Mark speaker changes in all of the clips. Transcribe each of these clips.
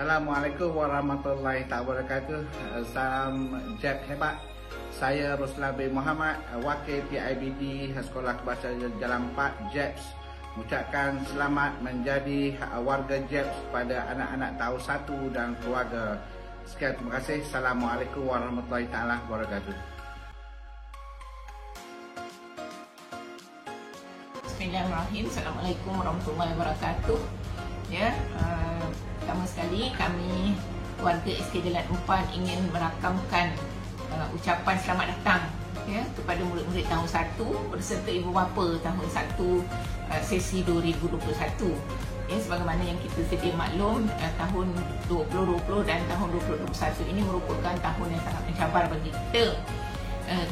Speaker 1: Assalamualaikum warahmatullahi wabarakatuh. Salam Jeb hebat. Saya Ruslan bin Muhammad, Wakil PIBD Sekolah Kebangsaan Jalan 4 JEBS, mengucapkan selamat menjadi warga JEBS kepada anak-anak tahun 1 dan keluarga. Sekian, terima kasih. Assalamualaikum warahmatullahi wabarakatuh.
Speaker 2: Bismillahirrahmanirrahim. Assalamualaikum warahmatullahi wabarakatuh. Ya, pertama sekali kami warga SK Jalan 4 ingin merakamkan ucapan selamat datang ya kepada murid-murid tahun 1 berserta ibu bapa tahun 1 sesi 2021. Ya, sebagaimana yang kita sedia maklum, tahun 2020 dan tahun 2021 ini merupakan tahun yang sangat mencabar bagi kita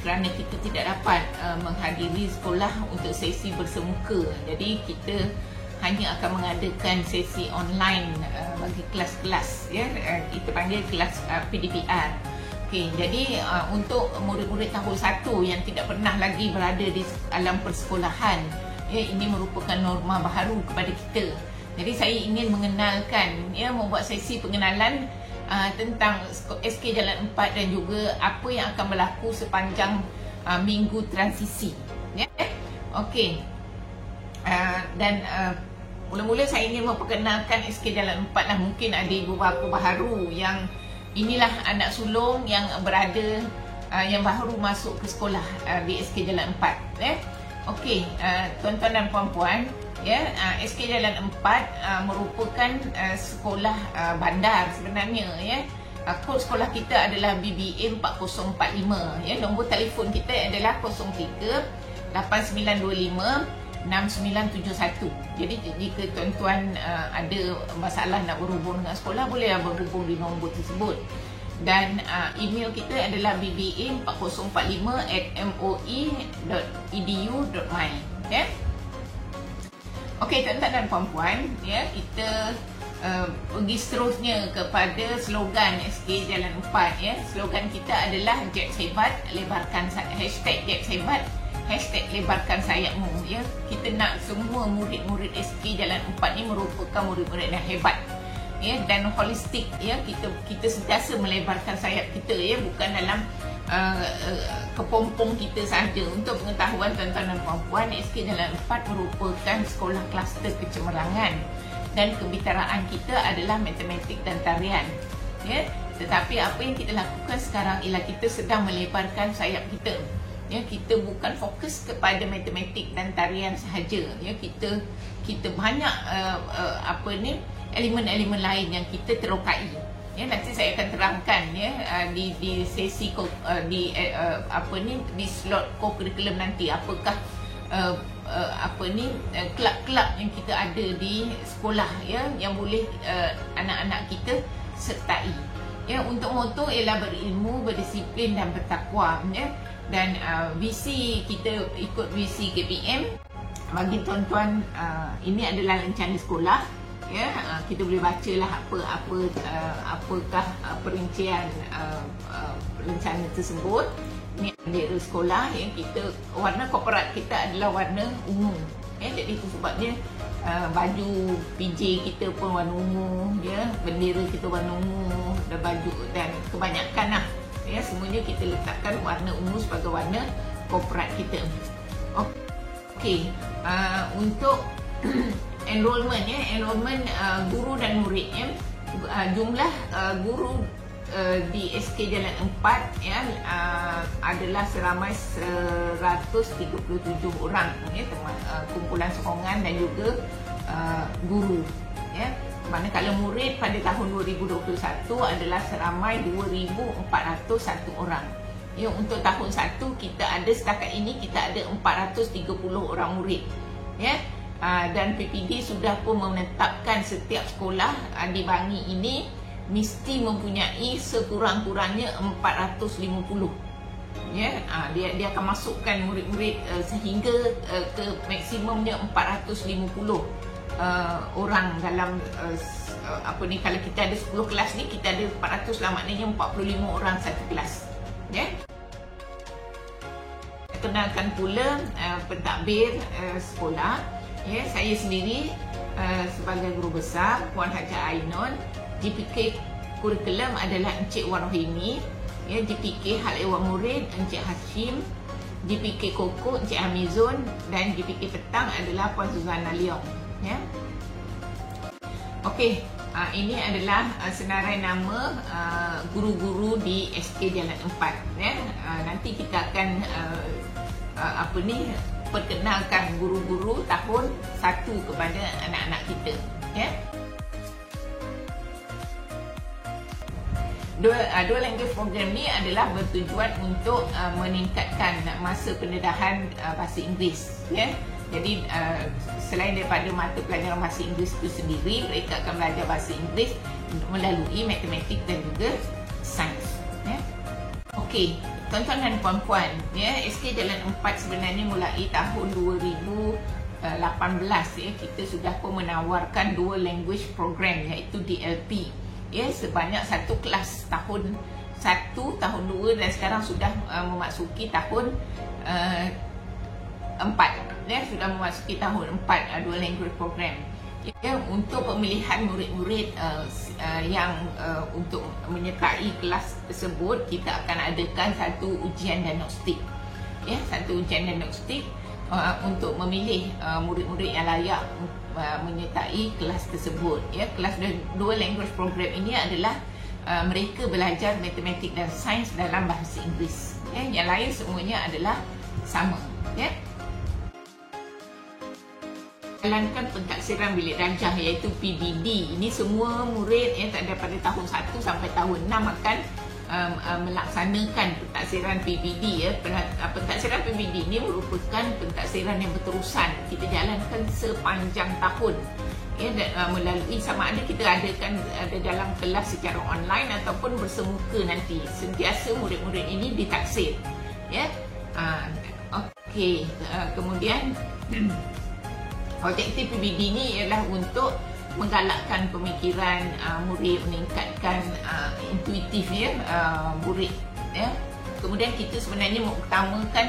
Speaker 2: kerana kita tidak dapat menghadiri sekolah untuk sesi bersemuka. Jadi kita hanya akan mengadakan sesi online bagi kelas-kelas, ya, kita panggil kelas PDPR. Okey, jadi untuk murid-murid tahun 1 yang tidak pernah lagi berada di alam persekolahan, ya, ini merupakan norma baharu kepada kita. Jadi saya ingin mengenalkan, ya, membuat sesi pengenalan tentang SK Jalan 4 dan juga apa yang akan berlaku sepanjang minggu transisi, ya. Okey. Dan mula-mula saya ingin memperkenalkan SK Jalan 4 lah. Mungkin ada ibu bapa baharu yang inilah anak sulung yang berada yang baru masuk ke sekolah di SK Jalan 4, ya. Okey, tuan-tuan dan puan-puan, ya, SK Jalan 4 merupakan sekolah bandar sebenarnya, ya. Kod sekolah kita adalah BBA 4045, ya. Nombor telefon kita adalah 03 8925 6971. Jadi jika tuan-tuan ada masalah nak berhubung dengan sekolah, boleh berhubung di nombor tersebut. Dan email kita adalah bba4045@moi.edu.my, ya. Okey, tuan-tuan dan puan-puan, ya, kita pergi seterusnya kepada slogan SK Jalan 4, ya. Slogan kita adalah JEBS hebat, lebarkan hashtag JEBS hebat, hashtag lebarkan sayapmu, ya. Kita nak semua murid-murid SK Jalan 4 ni merupakan murid-murid yang hebat, ya, dan holistik, ya. Kita sentiasa melebarkan sayap kita, ya, bukan dalam kepompong kita sahaja. Untuk pengetahuan tuan-tuan dan puan-puan, SK Jalan 4 merupakan sekolah kluster kecemerlangan dan kebitaraan kita adalah matematik dan tarian, ya. Tetapi apa yang kita lakukan sekarang ialah kita sedang melebarkan sayap kita. Ya, kita bukan fokus kepada matematik dan tarian sahaja, ya. Kita banyak elemen-elemen lain yang kita terokai, ya. Nanti saya akan terangkan, ya, di sesi di slot co-curriculum nanti apakah kelab-kelab yang kita ada di sekolah, ya, yang boleh anak-anak kita sertai. Ya, untuk moto ialah berilmu, berdisiplin dan bertakwa, ya. Dan visi kita ikut visi KPM. Bagi tuan-tuan, ini adalah rencana sekolah, ya. Kita boleh bacalah apakah perincian rencana tersebut. Ini bendera sekolah, ya. Kita warna korporat kita adalah warna ungu, ya. Jadi itu sebabnya baju PJ kita pun warna ungu, ya. Bendera kita warna ungu, dan baju dan kebanyakan lah, ya, semuanya kita letakkan warna ungu sebagai warna korporat kita. Okey, untuk enrollment, ya, enrollment guru dan murid, ya. Jumlah guru di SK Jalan 4, ya, adalah seramai 137 orang, ya, kumpulan sokongan dan juga guru, ya. Manakala murid pada tahun 2021 adalah seramai 2,401 orang. Ya, untuk tahun 1 kita ada setakat ini kita ada 430 orang murid, ya. Dan PPD sudah pun menetapkan setiap sekolah di Bangi ini mesti mempunyai sekurang-kurangnya 450. Ya, dia akan masukkan murid-murid sehingga ke maksimumnya 450 orang dalam kalau kita ada 10 kelas ni, kita ada 400 lah, maknanya 45 orang satu kelas, ya. Kenalkan pula pentadbir sekolah, ya. Saya sendiri sebagai guru besar, Puan Haja Ainun, GPK kurikulum adalah Encik Wan Rohimi, ya, GPK Hal Ehwal Murid Encik Hashim, GPK Koko Encik Hamizun, dan GPK Petang adalah Puan Suzana Leong, ya. Okey, ini adalah senarai nama guru-guru di SK Jalan 4, ya. Nanti kita akan perkenalkan guru-guru tahun 1 kepada anak-anak kita, ya. Dua language program ni adalah bertujuan untuk meningkatkan masa pendedahan bahasa Inggeris, ya. Jadi selain daripada mata pelajaran bahasa Inggeris itu sendiri, mereka akan belajar bahasa Inggeris melalui matematik dan juga sains, ya. Okey, tuan-tuan dan puan-puan, ya, SK Jalan 4 sebenarnya mulai tahun 2018, ya, kita sudah pun menawarkan dua language program, iaitu DLP, ya, sebanyak satu kelas tahun 1, tahun 2 dan sekarang sudah memasuki tahun 4, ya, sudah memasuki tahun 4 dua language program, ya, untuk pemilihan murid-murid yang untuk menyertai kelas tersebut. Kita akan adakan satu ujian diagnostik, ya, satu ujian diagnostik untuk memilih murid-murid yang layak menyertai kelas tersebut, ya. Kelas dua language program ini adalah mereka belajar matematik dan sains dalam bahasa Inggeris, ya. Yang lain semuanya adalah sama, ya. Jalankan pentaksiran bilik darjah iaitu PBD. Ini semua murid yang daripada tahun 1 sampai tahun 6 akan melaksanakan pentaksiran PBD, ya. Pentaksiran PBD ini merupakan pentaksiran yang berterusan. Kita jalankan sepanjang tahun, ya, melalui sama ada kita adakan dalam kelas secara online ataupun bersemuka nanti. Sentiasa murid-murid ini ditaksir, ya. Okey, kemudian objektif PBD ini ialah untuk menggalakkan pemikiran murid, meningkatkan intuitifnya murid, ya. Kemudian kita sebenarnya mengutamakan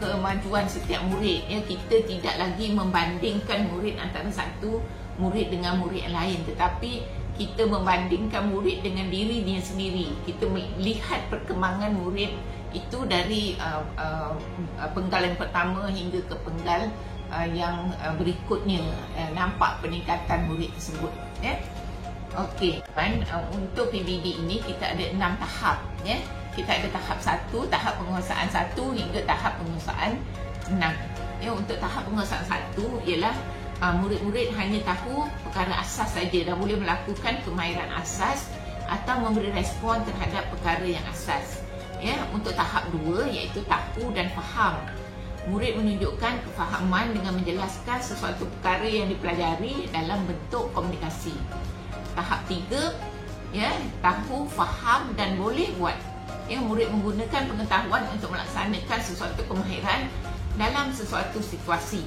Speaker 2: kemajuan setiap murid, ya. Kita tidak lagi membandingkan murid antara satu murid dengan murid yang lain, tetapi kita membandingkan murid dengan diri dia sendiri. Kita melihat perkembangan murid itu dari penggal yang pertama hingga ke penggal yang berikutnya, nampak peningkatan murid tersebut, ya. Okey, untuk PBD ini kita ada 6 tahap, ya. Kita ada tahap 1, tahap penguasaan 1 hingga tahap penguasaan 6. Ya, untuk tahap penguasaan 1 ialah murid-murid hanya tahu perkara asas saja dan boleh melakukan kemahiran asas atau memberi respon terhadap perkara yang asas. Ya, untuk tahap 2 iaitu tahu dan faham. Murid menunjukkan kefahaman dengan menjelaskan sesuatu perkara yang dipelajari dalam bentuk komunikasi. Tahap 3, ya, tahu, faham dan boleh buat. Ya, murid menggunakan pengetahuan untuk melaksanakan sesuatu kemahiran dalam sesuatu situasi.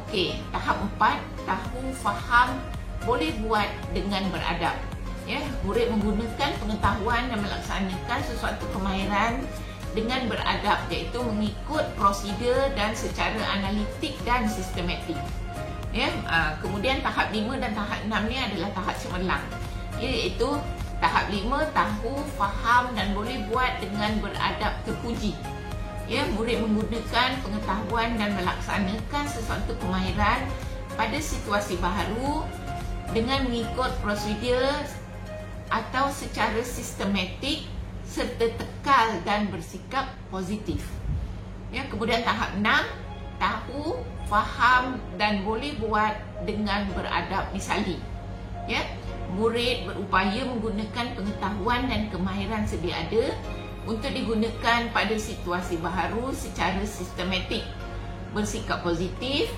Speaker 2: Okey, tahap 4, tahu, faham, boleh buat dengan beradab. Ya, murid menggunakan pengetahuan dan melaksanakan sesuatu kemahiran dengan beradab, iaitu mengikut prosedur dan secara analitik dan sistematik. Ya, kemudian tahap 5 dan tahap 6 ni adalah tahap cemerlang, iaitu tahap 5 tahu, faham dan boleh buat dengan beradab terpuji. Ya, murid menggunakan pengetahuan dan melaksanakan sesuatu kemahiran pada situasi baharu dengan mengikut prosedur atau secara sistematik serta tekal dan bersikap positif. Ya, kemudian tahap 6, tahu, faham dan boleh buat dengan beradab misali. Ya, murid berupaya menggunakan pengetahuan dan kemahiran sedia ada untuk digunakan pada situasi baharu secara sistematik, bersikap positif,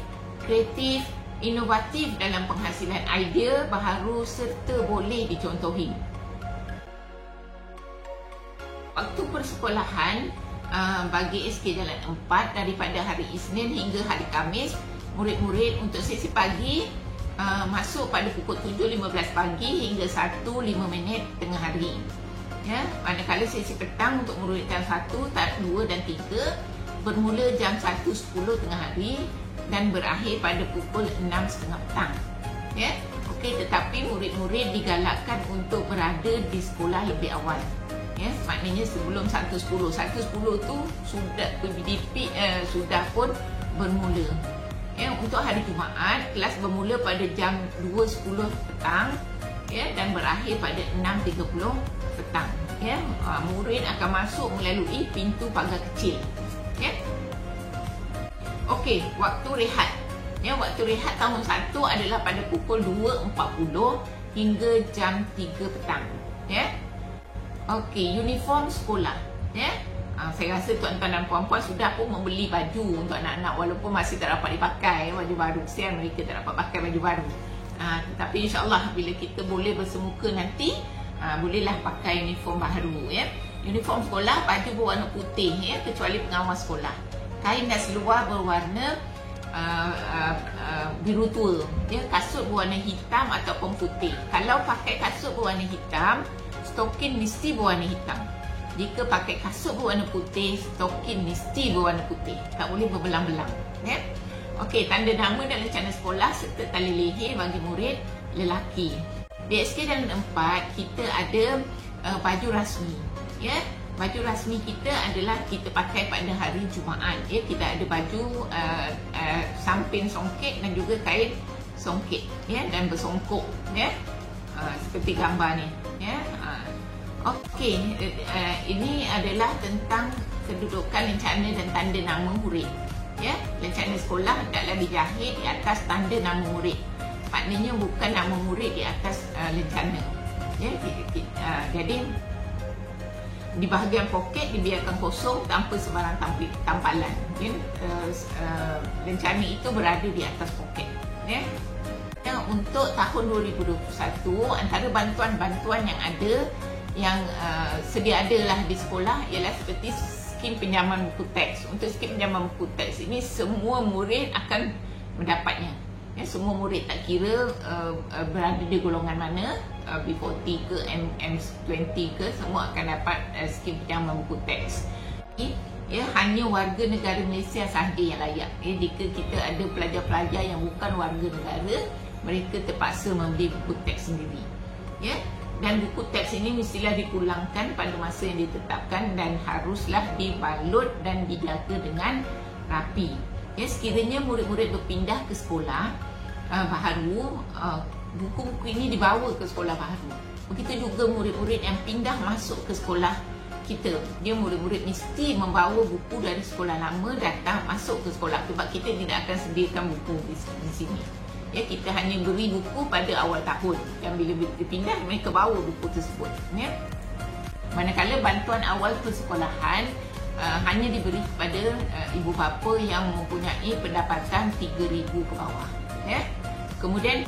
Speaker 2: kreatif, inovatif dalam penghasilan idea baharu serta boleh dicontohi. Waktu persekolahan bagi SK Jalan 4 daripada hari Isnin hingga hari Khamis, murid-murid untuk sesi pagi masuk pada pukul 7.15 pagi hingga 1:05 tengah hari. Ya, manakala sesi petang untuk murid jam 1, 2 dan 3 bermula jam 1:10 tengah hari dan berakhir pada pukul 6.30 petang. Ya, okey. Okey, tetapi murid-murid digalakkan untuk berada di sekolah lebih awal. Ya, maknanya sebelum 1.10. 1.10 tu sudah PDP sudah pun bermula. Ya, untuk hari Jumaat kelas bermula pada jam 2.10 petang, ya, dan berakhir pada 6.30 petang. Ya, murid akan masuk melalui pintu pagar kecil. Ya. Okey, waktu rehat. Ya, waktu rehat tahun 1 adalah pada pukul 2.40 hingga jam 3 petang. Ya. Okey, uniform sekolah. Ya. Saya rasa tuan-tuan dan puan-puan sudah pun membeli baju untuk anak-anak walaupun masih tak dapat dipakai baju baru. Kesian mereka tak dapat pakai baju baru. Tetapi insya-Allah bila kita boleh bersemuka nanti, bolehlah pakai uniform baru, ya. Uniform sekolah baju berwarna putih, ya, kecuali pengawas sekolah. Kain dan seluar berwarna biru tua, ya. Kasut berwarna hitam ataupun putih. Kalau pakai kasut berwarna hitam, stokin mesti berwarna hitam. Jika pakai kasut berwarna putih, stokin mesti berwarna putih. Tak boleh berbelang-belang, ya. Okey, tanda nama dan lencana sekolah serta tali leher bagi murid lelaki. Di SK Dalam 4 kita ada baju rasmi, ya. Baju rasmi kita adalah kita pakai pada hari Jumaat, ya. Kita ada baju samping songket dan juga kain songket, ya, dan bersongkok, ya. Seperti gambar ni, ya. Okey, ini adalah tentang kedudukan lencana dan tanda nama murid. Ya, lencana sekolah hendaklah dijahit di atas tanda nama murid. Maknanya bukan nama murid di atas lencana. Ya, jadi di bahagian poket dibiarkan kosong tanpa sebarang tampalan. Ya, lencana itu berada di atas poket. Ya. Untuk tahun 2021, antara bantuan-bantuan yang ada yang sedia adalah di sekolah ialah seperti skim pinjaman buku teks. Untuk skim pinjaman buku teks ini semua murid akan mendapatnya. Ya, semua murid tak kira berada di golongan mana, B40 ke M20 ke, semua akan dapat skim pinjaman buku teks. Ya, hanya warga negara Malaysia sahaja yang layak. Ya, jika kita ada pelajar-pelajar yang bukan warga negara, mereka terpaksa membeli buku teks sendiri. Ya. Dan buku teks ini mestilah dipulangkan pada masa yang ditetapkan dan haruslah dibalut dan dijaga dengan rapi. Ya, sekiranya murid-murid berpindah ke sekolah baharu, buku-buku ini dibawa ke sekolah baharu. Begitu juga murid-murid yang pindah masuk ke sekolah kita. Dia murid-murid mesti membawa buku dari sekolah lama datang masuk ke sekolah, sebab kita tidak akan sediakan buku di sini. Ya, kita hanya beri buku pada awal tahun dan bila dipindah mereka bawa buku tersebut, ya. Manakala bantuan awal persekolahan hanya diberi kepada ibu bapa yang mempunyai pendapatan 3,000 ke bawah, ya. Kemudian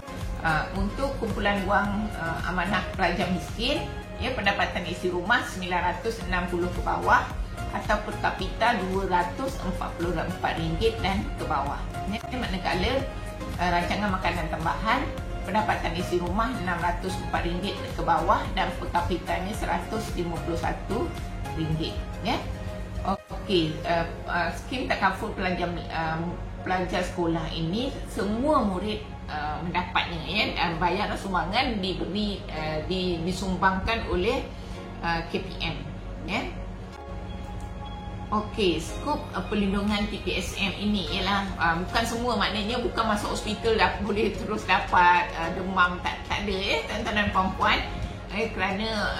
Speaker 2: untuk kumpulan wang amanah pelajar miskin, ya, pendapatan isi rumah 960 ke bawah atau per kapita RM244 dan ke bawah, ya. Manakala rancangan makanan tambahan, pendapatan isi rumah RM604 ke bawah dan per kapitanya RM151, ya. Okey, skim takaful pelajar sekolah ini semua murid mendapatnya, ya. Bayaran sumbangan disumbangkan oleh KPM, ya. Okey, skop perlindungan TPSM ini ialah bukan semua, maknanya bukan masuk hospital dah boleh terus dapat demam, tak ada, ya, tuan-tuan dan puan-puan. Kerana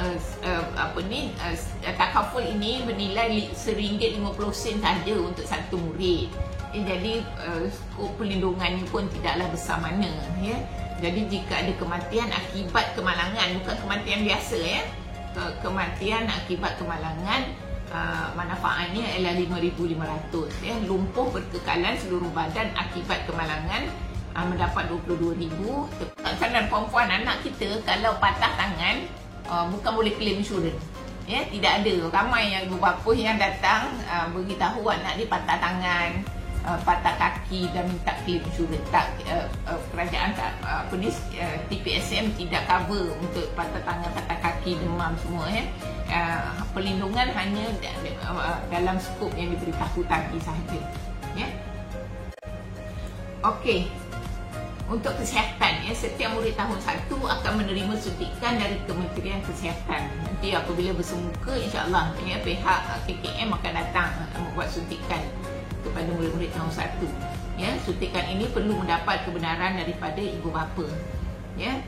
Speaker 2: takaful ini bernilai RM1.50 saja untuk satu murid. Jadi skop perlindungannya pun tidaklah besar mana, ya. Jadi jika ada kematian akibat kemalangan, bukan kematian biasa, ya, kematian akibat kemalangan, manfaatnya ialah RM5,500, ya. Lumpuh berkekalan seluruh badan akibat kemalangan mendapat RM22,000. Tuan-tuan dan puan-puan, anak kita kalau patah tangan bukan boleh claim insurans, ya. Tidak ada. Ramai yang ibu bapa yang datang beritahu anak dia patah tangan, patah kaki dan minta claim insurans. Tak, kerajaan tak, TPSM tidak cover untuk patah tangan, patah kaki, demam semua, ya. Perlindungan hanya dalam skop yang diberitahu tadi sahaja, ya. Okey. untuk kesihatan, ya, setiap murid tahun 1 akan menerima suntikan dari Kementerian Kesihatan. Nanti apabila bersemuka, insya-Allah, ya, pihak KKM akan datang membuat suntikan kepada murid-murid tahun 1. Ya, suntikan ini perlu mendapat kebenaran daripada ibu bapa. Ya.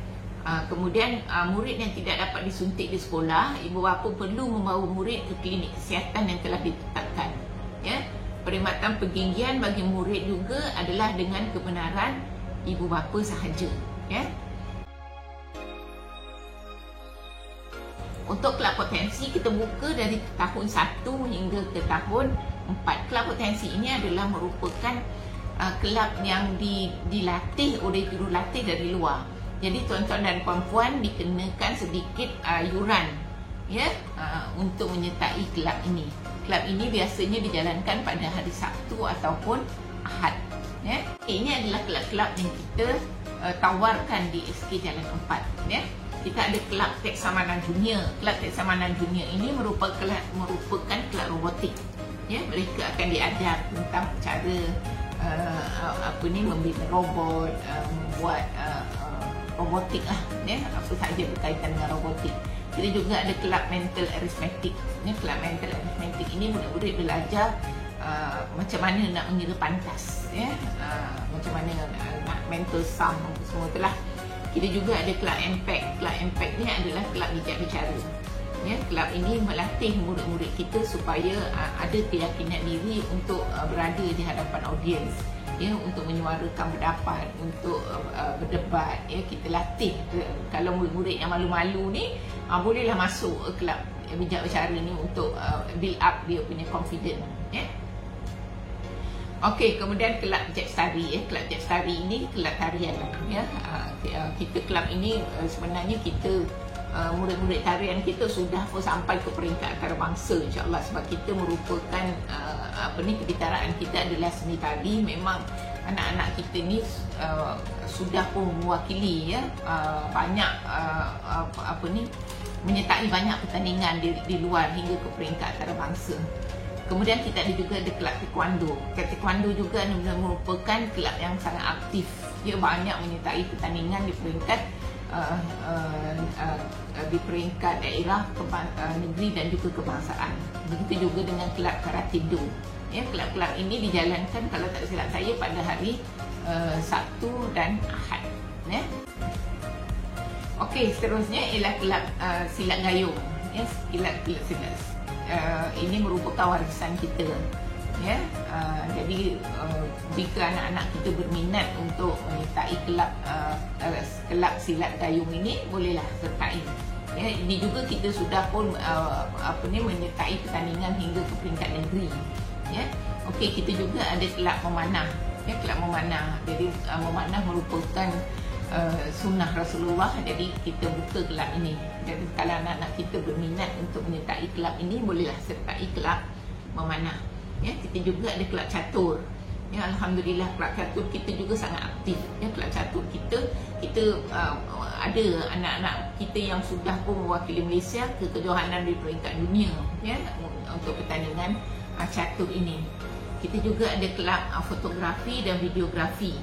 Speaker 2: Kemudian murid yang tidak dapat disuntik di sekolah, ibu bapa perlu membawa murid ke klinik kesihatan yang telah ditetapkan. Ya. Perkhidmatan pengginggian bagi murid juga adalah dengan kebenaran ibu bapa sahaja, ya. Untuk kelab potensi kita buka dari tahun 1 hingga ke tahun 4. Kelab potensi ini adalah merupakan kelab yang dilatih oleh jurulatih dari luar. Jadi tuan-tuan dan puan-puan dikenakan sedikit yuran, ya, untuk menyertai kelab ini. Kelab ini biasanya dijalankan pada hari Sabtu ataupun Ahad. Ya. Ini adalah kelab-kelab yang kita tawarkan di SK Jalan 4. Ya. Kita ada kelab Taksamanan Junior. Kelab Taksamanan Junior ini merupakan kelab robotik. Ya. Mereka akan diajar tentang cara membina robot, membuat robotik lah. Ya. Apa sahaja berkaitan dengan robotik. Kita juga ada kelab Mental Arithmetic. Ya. Kelab Mental Arithmetic ini murid-murid belajar macam mana nak mengira pantas, ya, macam mana nak mental sum, semua itulah. Kita juga ada kelab impact. Kelab impact ni adalah kelab bijak bicara. Ya, kelab ini melatih murid-murid kita supaya ada keyakinan diri untuk berada di hadapan audiens, ya, untuk menyuarakan pendapat, untuk berdebat. Ya, kita latih. Kalau murid-murid yang malu-malu ni bolehlah masuk kelab bijak bicara ni untuk build up dia punya confidence, ya. Okey, kemudian kelab Jeb Stari, ya. Kelab Jeb Stari ini kelab tarian, ya. Kita kelab ini sebenarnya kita murid-murid tarian kita sudah pun sampai ke peringkat antarabangsa, insya-Allah, sebab kita merupakan kebitaraan kita adalah seni tari. Memang anak-anak kita ni sudah pun mewakili, ya, banyak menyertai banyak pertandingan di luar hingga ke peringkat antarabangsa. Kemudian kita ada juga ada kelab taekwondo. Kelab taekwondo juga merupakan kelab yang sangat aktif. Dia banyak menyertai pertandingan di peringkat daerah, negeri dan juga kebangsaan. Begitu juga dengan kelab karate do. Ya, kelab-kelab ini dijalankan kalau tak silap saya pada hari Sabtu dan Ahad. Ya. Okey, seterusnya ialah kelab silat gayung. Ya, kelab silat. Ini merupakan warisan kita, ya. Jadi jika anak-anak kita berminat untuk menyertai kelab silat gayung ini, bolehlah sertai. Ya, ini juga kita sudah pun menyertai pertandingan hingga ke peringkat negeri. Ya. Okey, kita juga ada kelab memanah. Ya, kelab memanah. Jadi memanah merupakan sunnah Rasulullah. Jadi kita buka kelab ini. Jadi kalau anak-anak kita berminat untuk menyertai kelab ini, bolehlah sertai kelab memanah. Ya, kita juga ada kelab catur. Ya, alhamdulillah kelab catur kita juga sangat aktif. Ya, kelab catur kita ada anak-anak kita yang sudah pun mewakili Malaysia ke kejohanan di peringkat dunia, ya, untuk pertandingan catur ini. Kita juga ada kelab fotografi dan videografi.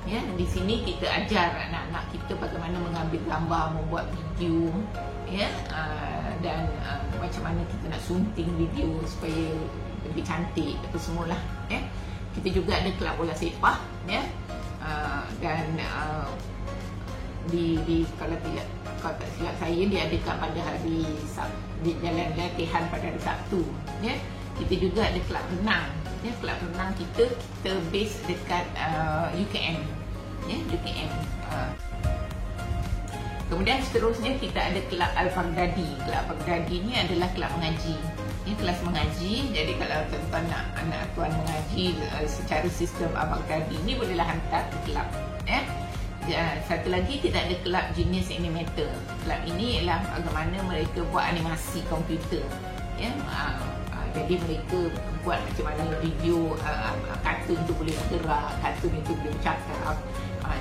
Speaker 2: Ya, di sini kita ajar anak-anak kita bagaimana mengambil gambar, membuat video, ya, dan macam mana kita nak sunting video supaya lebih cantik apa semualah, ya. Kita juga ada kelab bola sepak, ya, dan kalau tak silap saya diadakan pada hari Sabtu, di jalan latihan pada hari Sabtu, ya. Kita juga ada kelab renang. Ya, kelab renang kita base dekat UKM. Ya, UKM. Kemudian seterusnya kita ada kelab Al-Baghdadi. Kelab Al-Baghdadi ni adalah kelab mengaji. Ini kelas mengaji. Jadi kalau tuan-tuan nak anak tuan mengaji secara sistem Al-Baghdadi ni, bolehlah hantar ke kelab. Ya. Satu lagi kita ada kelab Genius Animator. Kelab ini ialah bagaimana mereka buat animasi komputer. Ya. Jadi mereka buat macam mana video kartun tu boleh bergerak, kartun itu boleh bercakap.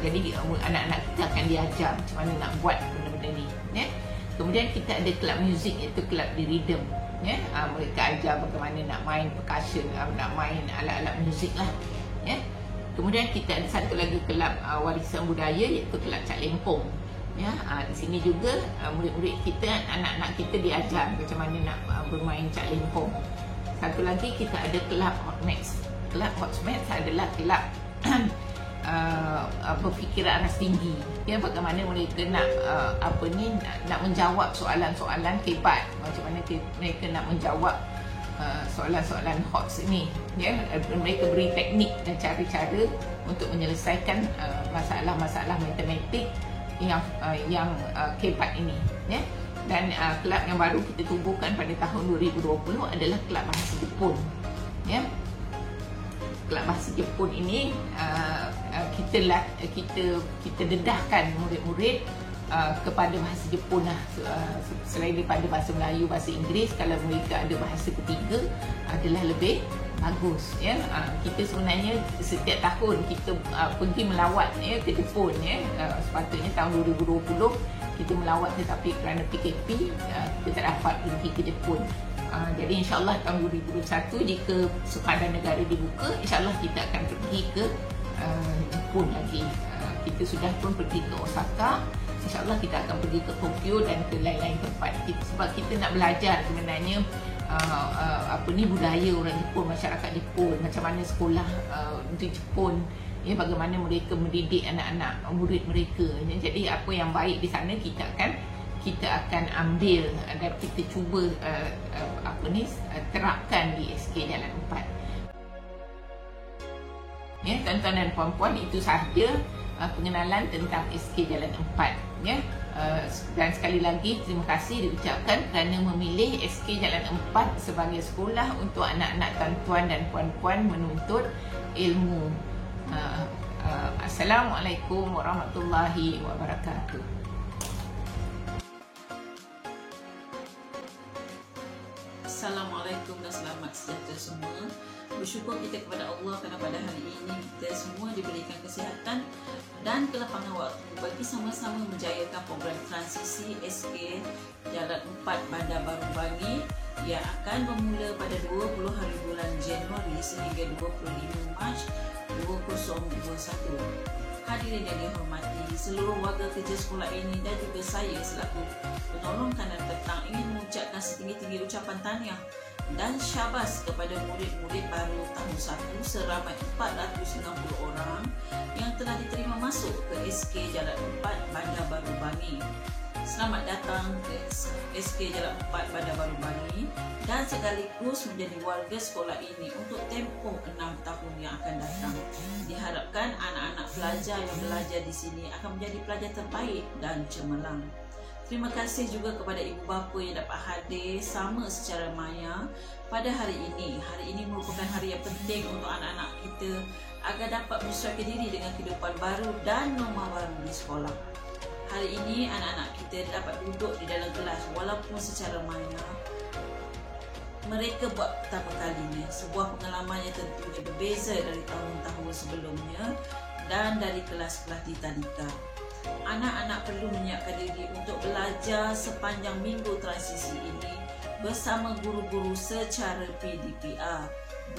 Speaker 2: Jadi anak-anak kita akan diajar macam mana nak buat benda-benda ni, ya. Kemudian kita ada kelab muzik, iaitu kelab di rhythm, ya. Mereka ajar bagaimana nak main percussion, nak main alat-alat muzik lah, ya. Kemudian kita ada satu lagi kelab warisan budaya, iaitu kelab Cak Lempong. Ya, di sini juga murid-murid kita, anak-anak kita diajar macam mana nak bermain Cak Lempong. Satu lagi kita ada kelab Hotmax. Kelab Hotmax adalah kelab berfikiran aras tinggi. Ya, bagaimana mereka nak nak menjawab soalan-soalan hebat. Macam mana mereka nak menjawab soalan-soalan HOTS ini. Ya, mereka beri teknik dan cara-cara untuk menyelesaikan masalah-masalah matematik yang hebat ini. Ya. Dan kelab yang baru kita tubuhkan pada tahun 2020 adalah kelab bahasa Jepun. Ya. Kelab bahasa Jepun ini kita dedahkan murid-murid kepada bahasa Jepun lah. Selain daripada bahasa Melayu, bahasa Inggeris, kalau mereka ada bahasa ketiga adalah lebih bagus. Ya, kita sebenarnya setiap tahun kita pergi melawat ke Jepun. Sepatutnya tahun 2020 kita melawat, tetapi kerana PKP kita tak dapat pergi ke Jepun. Jadi insyaAllah tahun 2021 jika sekadar negara dibuka, insyaAllah kita akan pergi ke Jepun lagi. Kita sudah pun pergi ke Osaka, insyaAllah kita akan pergi ke Tokyo dan ke lain-lain tempat. Sebab kita nak belajar sebenarnya budaya orang Jepun, masyarakat Jepun, macam mana sekolah di Jepun, ya, bagaimana mereka mendidik anak-anak murid mereka. Jadi apa yang baik di sana kita akan ambil dan kita cuba terapkan di SK Jalan 4. Ya, tuan-tuan dan puan-puan, itu sahaja pengenalan tentang SK Jalan 4. Ya. Dan sekali lagi terima kasih diucapkan kerana memilih SK Jalan 4 sebagai sekolah untuk anak-anak tuan-tuan dan puan-puan menuntut ilmu. Assalamualaikum warahmatullahi wabarakatuh.
Speaker 3: Assalamualaikum dan selamat sejahtera semua. Bersyukur kita kepada Allah kerana pada hari ini kita semua diberikan kesihatan dan kelapangan waktu bagi sama-sama menjayakan program transisi SK Jalan 4 Bandar Baru Bangi yang akan bermula pada 20 hari bulan Januari sehingga 25 Mac 2021. Hadirin yang dihormati, seluruh warga kerja sekolah ini dan juga saya selaku penolong kanan petang ingin mengucapkan setinggi-tinggi ucapan tahniah dan syabas kepada murid-murid baru tahun 1 seramai 490 orang yang telah diterima masuk ke SK Jalan 4 Bandar Baru Bangi. Selamat datang ke SK Jalan 4 Bandar Baru Bangi dan sekaligus menjadi warga sekolah ini untuk tempoh 6 tahun yang akan datang. Diharapkan anak-anak pelajar yang belajar di sini akan menjadi pelajar terbaik dan cemerlang. Terima kasih juga kepada ibu bapa yang dapat hadir sama secara maya pada hari ini. Hari ini merupakan hari yang penting untuk anak-anak kita agar dapat menyesuaikan diri dengan kehidupan baru dan norma baru di sekolah. Hari ini anak-anak kita dapat duduk di dalam kelas walaupun secara maya. Mereka buat pertama kalinya, sebuah pengalaman yang tentunya berbeza dari tahun-tahun sebelumnya dan dari kelas-kelas di tadika. Anak-anak perlu menyiapkan diri untuk belajar sepanjang minggu transisi ini bersama guru-guru secara PDPR.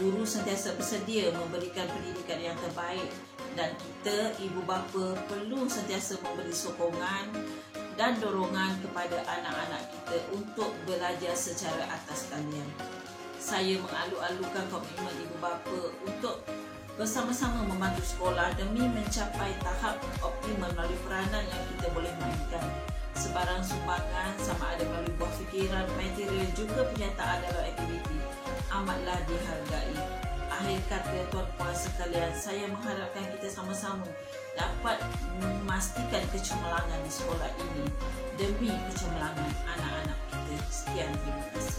Speaker 3: Guru sentiasa bersedia memberikan pendidikan yang terbaik dan kita, ibu bapa, perlu sentiasa memberi sokongan dan dorongan kepada anak-anak kita untuk belajar secara atas talian. Saya mengalu-alukan komitmen ibu bapa untuk bersama-sama membantu sekolah demi mencapai tahap optimal melalui peranan yang kita boleh mainkan. Sebarang sumbangan sama ada melalui buah fikiran, material juga penyertaan dalam aktiviti amatlah dihargai. Akhir kata tuan-puan sekalian, saya mengharapkan kita sama-sama dapat memastikan kecemerlangan di sekolah ini demi kecemerlangan anak-anak kita. Sekian, terima kasih.